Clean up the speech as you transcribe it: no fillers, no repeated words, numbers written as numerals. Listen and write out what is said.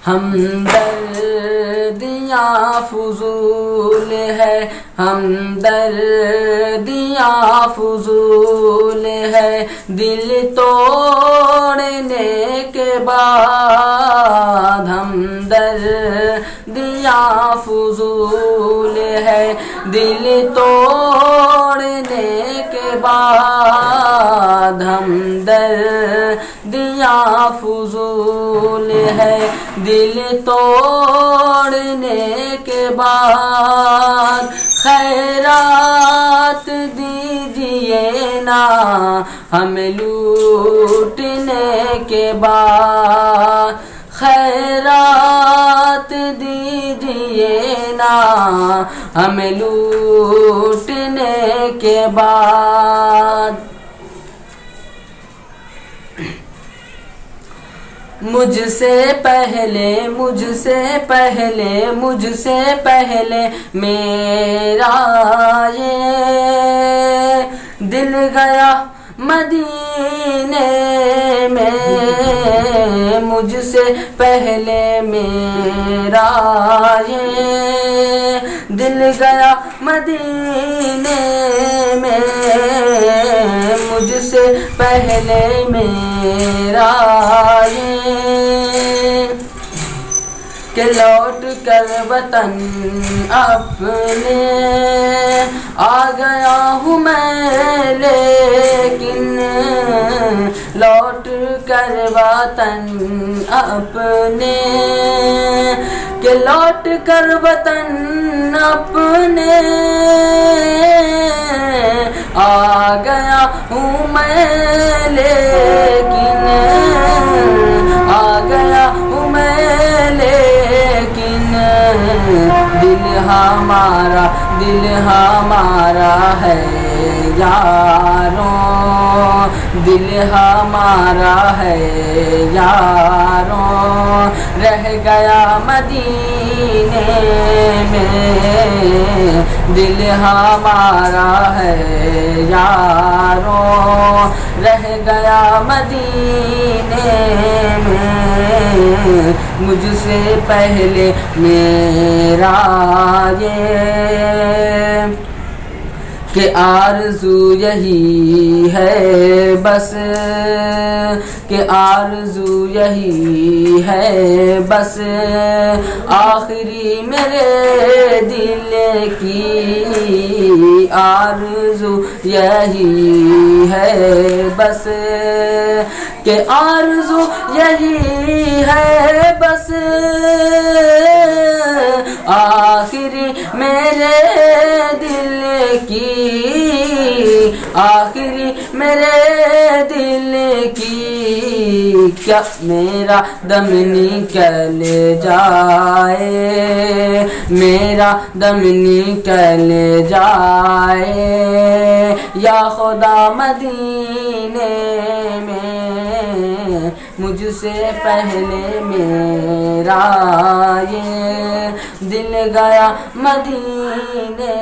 ہمدردیاں فضول ہے، ہمدردیاں فضول ہے، دل توڑنے کے بعد ہمدردیاں فضول ہے، دل توڑنے کے بعد ہمدردیاں فضول ہے، دل توڑنے کے بعد خیرات دیجیے نا ہمیں لوٹنے کے بعد، خیرات دیجیے نا ہمیں لوٹنے کے بعد۔ مجھ سے پہلے میرا یہ دل گیا مدینے میں، مجھ سے پہلے میرا یہ دل گیا مدینے میں، مجھ سے پہلے میرا یہ کہ لوٹ کر وطن اپنے آ گیا ہوں میں، لیکن لوٹ کر وطن اپنے، کہ لوٹ کر وطن اپنے آ گیا ہوں میں، لیکن آ گیا ہوں میں، لیکن دل ہمارا ہے یاروں، دل ہمارا ہے یاروں، رہ گیا مدینے میں، دل ہمارا ہے یاروں، رہ گیا مدینے میں، مجھ سے پہلے میرا یہ کہ آرزو یہی ہے بس، کہ آرزو یہی ہے بس، آخری میرے دل کی آرزو یہی ہے بس، کہ آرزو یہی ہے بس، آخری میرے دل کی، آخری میرے دل کی، کیا میرا دم نکل جائے، میرا دم نکل جائے یا خدا مدینے میں، مجھ سے پہلے میرا یہ دل گیا مدینے